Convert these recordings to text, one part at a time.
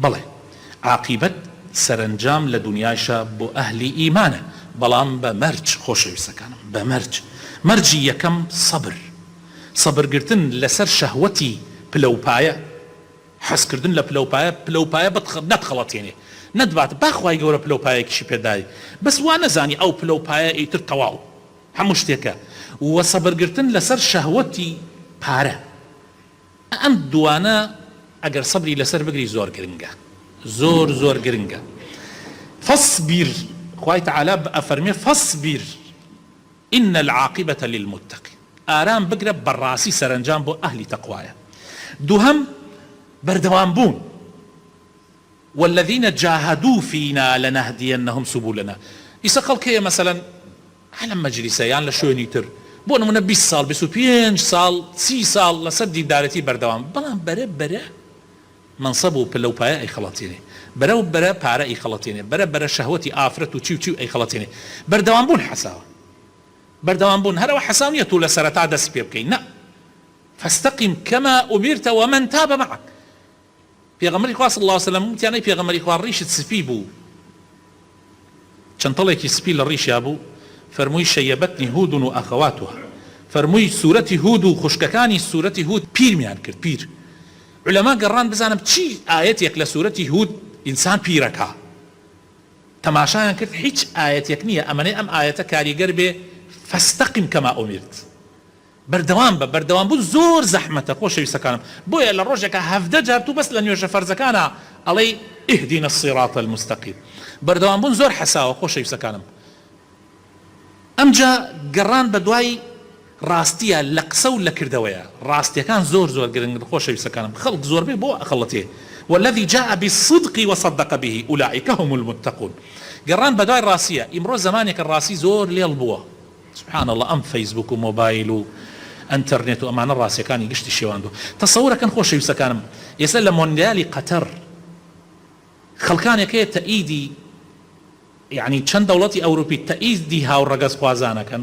بەڵێ عاقبەت سەرنجام لە دنیاشە بۆ ئەهلی ئیمانە، بەڵام بە مەرج خۆشەویستەکانم، بە مەرجی یەکەم سەبرگرتن لەسەر شەهوەتی پلەپایە، حەزکردن لە پلەپایە نەتخەڵەتێنێ نەدبات باخوای گەورە پلەپایەکیشی پێدای بەس وا نەزانی ئەو پلەپایە ئیتر تەواو هەموو شتێکە، وە سەبرگرتن لەسەر شەهوەتی پارە. ئەم دوانە ئەگەر سەبری لەسەر بگری زۆر گرنگە، زۆر گرنگە. فاصبر، خوای تەعالا ئەفەرمێ فاصبر إن العاقبة للمتقين، ئارام بگرە بەڕاستی سەرنجام بۆ ئەهلی تەقوایە. دووهەم بەردەوام بوون، والذين جاهدوا فينا لنهدينهم سبلنا. ئیسا خەڵکەیە مەسەلەن على مەجلیسە یان لە شوێنی تر بۆ نمونە 20 ساڵ 25 ساڵ 30 ساڵ لەسەر دیندارەتی بەردەوام، بەڵام بەرە منصب و پلەپایە ئەیخەڵەتێنێ، بەرە پارە ئەیخەڵەتێنێ، بەرە شەهوەتی ئافرەت و چی ئەیخەڵەتێنێ. بەردەوام بوون حەساوە، بەردەوام بوون هەرەوە حەساو نییە تو لە سەرەتا دەست پێ بکەین، نە فاستقم كما أمرت ومن تاب معك. پێغەمبەری خوا صلی الله علیه وسلم وتیانەی پێغەمبەری خوا ڕیشت سپی بوو، چەندەڵێکی سپی لە ڕیشیا بوو، فەرمووی شەیەبەتنی هود و ئەخەواتها، فەرمووی سوورەتی هود و خوشکەکانی سوورەتی هود پیرمیان کرد. پیر علەما گەڕان بزانم چی ئاەتێک لە سوورەتی هود ئینسان پیرەکە، تەماشایان کرد هیچ ئاەتێک نییە ئەمەنێ ئەم ئاەتە کاریگەر بێ فاستقم كما أمرت. بەردەوام بوو زۆر زەحمەتە خۆشەویستەکانم، بۆیە لە ڕۆژێکە 17 جار تو بەس لە نوێژە فەرزەکانە ئەڵێ اهدنا الصراط المستقيم. بەردەوام بوون زۆر حەساوە خۆشەویستەکانم. ئەمجا گەڕان بە دوای ڕاستیە لە قسە و لە کردەوەیە، ڕاستیەکان زۆر گرنگ خۆشەویستەکانم، خەڵک زۆربەی بۆ ئەخەڵەتێ. والذي جاء بالصدق وصدق به أولئك هم المتقون. گەڕان بە دوای ڕاستیە. ئیمڕۆ زمانێکە ڕاستی زۆر لێڵ بووە، سبحان الله، ئەم فەیسبوک و مۆبایل و ئەنتەرنێت و ئەمانە ڕاستیەکانی گشتی شێواندوە. تەسەورەکەن خۆشەویستەکانم ئێستا لە مۆندیالی قەتەر خەڵکانێکەیە تەئیدی یعنی چەند دەوڵەتی ئەوروپی تەئیدی هاوڕەگەز خوازانەکەن،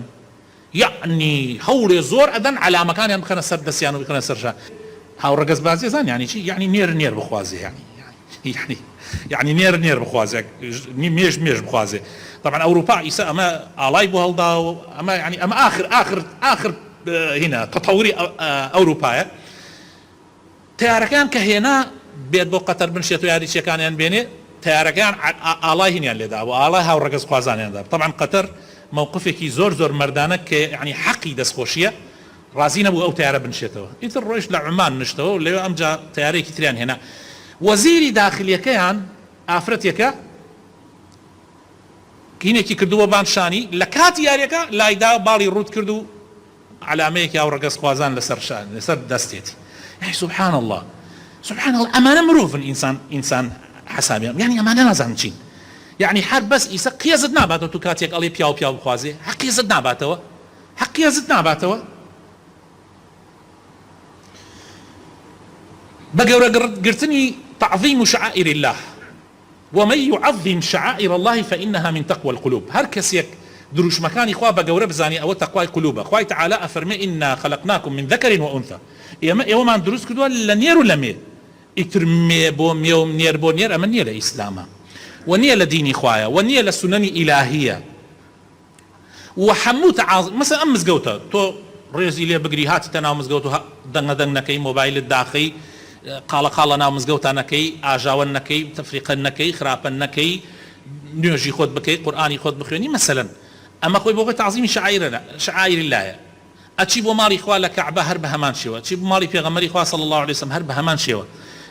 یعنی هەوڵێ زۆر ئەدەن علامەکانیان بخەنە سەر دەستیان و بخەنە سەرشان. هاوڕەگەز بازی زان یعنی چی؟ یعنی نێر بخوازێ، یعنی نێر بخوازێ، مێژ بخوازێ. طبعا ئەوروپا ئیسا ئەمە ئاڵای بۆ هەڵدا و ئەمە یعنی ئەمە آخر هنا تطوري أوروبايا تياركان كهنا بيد بو قطر بنشيت وياري شيكان ين بيني تياركان الله هنا اللي دا والله هاو رقص خوازان ين دا. طبعا قطر موقفك زور مردانه ك يعني حقي دسخوشيه رازين ابو او تيار بنشيتو يتر رويش لعمان نشتو اللي امجا تياري كتريان هنا وزيري داخليه كان افرتيكا كينيكي كردو بانشاني لكات ياريكا لايدا بالي رود كردو علامەیەکی ئەو ڕەگەز خوازان لەسەر دەستێتی. يعني سبحان الله ئەمانە مرۆڤن ئینسان حەسابیان، يعني ئەمانە نازانن چین، يعني هەر بەس ئیسا قیازت ناباتەوە تو کاتێک ئەڵێ پیا بخوازێ، حەقیزت ناباتەوە. بە گەورەگرتنی تعظیم شعائر الله، ومن يعظم شعائر الله فإنها من تقوى القلوب. هەر کەسێک دروش مكاني خوا بقورة بزاني أو تقوى قلوبه. خواي تعالى أفرمي إنا خلقناكم من ذكر وأنثى. يوم أن دروس كدوا لنير ولا مي إكرمي بو ميوم نير بو نير أمن نير إسلاما ونير لديني خوايا ونير لسنن إلهية وحمو تعاظم. مثلا أم مزقوتها تو ريزي لي بقري هاتي تناو مزقوتها دنا كي موبايل الداخلي قال ناو مزقوتها كي آجاونا كي تفريقنا كي خرابنا كي نيوجي خود بكي قرآني خود بخيوني مثلا. أما خوي بوغي تعظيم شعائر الله. أتشيبو مالي إخوة لكعبة هرب همان شوا، أتشيبو مالي في غمري إخوة صلى الله عليه وسلم هرب همان شوا.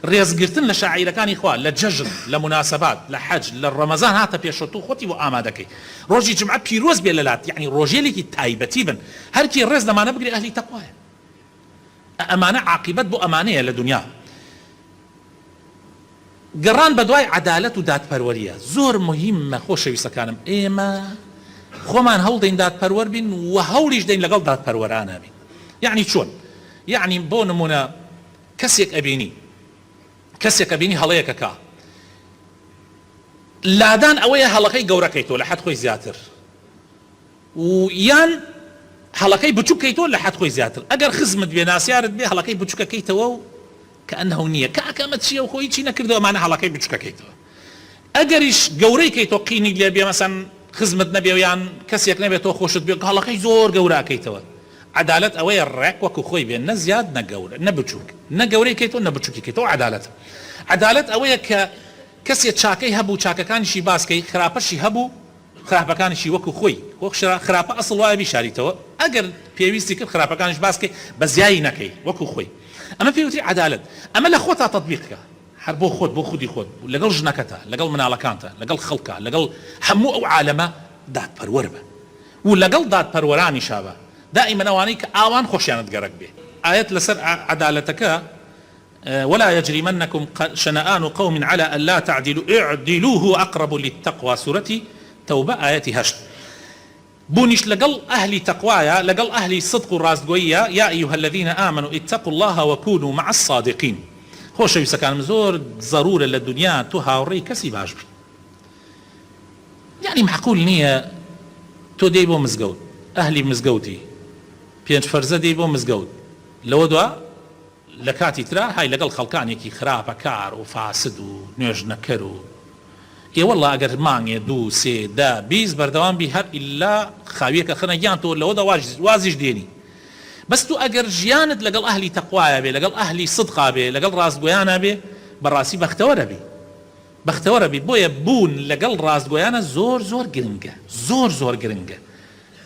رياز قرتن لشعائر كان إخوة لججر لمناسبات لحج للرمضان هاتا بيشوتو خوتي وآمادكي روجي جمعة بيروز بيلالات، يعني روجي لكي تايبتيبن هركي الرز لما نبقري أهلي تقوى أمانة عاقبت بو أمانية لدنيا. قران بدواي عدالة ودات برورية زور مهمة خوشويستا كانم إيما خۆمان هەوڵ دەین دادپەروەر بین و هەوڵیش دەین لەگەڵ دادپەروەرانە بین. یعنی چۆن؟ یعنی بۆ نمونە کەسێک ئەبینی هەڵەیەکەکە لادان ئەوەیە هەڵەکەی گەورەکەیتۆ لە حەد خۆی زیاتر و یان هەڵەکەی بچووکەیتۆ لە حەد خۆی زیاتر. ئەگەر خزمت بێ ناسیارت بێ هەڵەکەی بچووکەکەیتەوە و كأنه نییە کاکەمە چیە و خۆی چی نەکردەوە مانە هەڵەکەی بچووکەکەیتەوە ئەگەریش گەورەی کەیتۆ قینی لێ بێ مەسەن خزمت نەبێ و یان کەسێک نەبێت تۆ خۆشت بێ هەڵەکەی زۆر گەوراکەیتەوە عدالت ئەوەیە ڕێک وەکو خۆی بێ نە زیاد نە گەورە نە بچووک نە گەورەی کەیتۆ نە بچووکی کەیتەوە عدالت ئەوەیە کە کەسێک چاکەی هەبوو چاکەکانیشی باسکەی خراپەشی هەبوو خراپەکانیشی وەکو خۆی خراپە ئەسڵ وایە بیشاریتەوە ئەگەر پێویستی کرد خراپەکانیش باسکەی بە زیایی نەکەی وەکو خۆی ئەمە پێوتری عدالت ئەمە لە خۆتا تەطبیقکە هەر بۆ خۆت بۆ خودی خۆت لەگەڵ ژنەکەتە لەگەڵ مناڵەکانتە لەگەڵ خەڵکە لەگەڵ هەموو ئەو عالەمە دادپەروەر بە و لەگەڵ دادپەروەرانیشا بە دائما ئەوانەی کە ئاوان خۆشیانت گەرەک بێ ئاەت لەسەر عدالەتەکە ولا يجرمنكم شنآن قوم على ألا تعدلوا اعدلوا هو أقرب للتقوى سورة توبة آية 8 بونيش لقل أهل تقوايا لقل أهل صدق الرازقوية يا أيها الذين آمنوا اتقوا الله وكونوا مع الصادقين هو شيء سكان مزور ضرورة للدنيا تهاوري كسي باجبي يعني معقول نية تو ديبو مزقود أهلي مزقودي بينش فرزة ديبو مزقود لو دوا لكاتي ترى هاي لقل خلقانيكي خرابة كار وفاسد ونوج نكرو يا والله اگر مانگه دو سه دا 20 بردوام بي هر الا خاويه كخنا جان تو لو دا واجج ديني بس تو اگر جيانت لقل اهلي تقوايا بي لقل اهلي صدقا بي لقل راس قويانا بي براسي بختور بي بويا بون لقل راس قويانا زور گرنگه زور گرنگه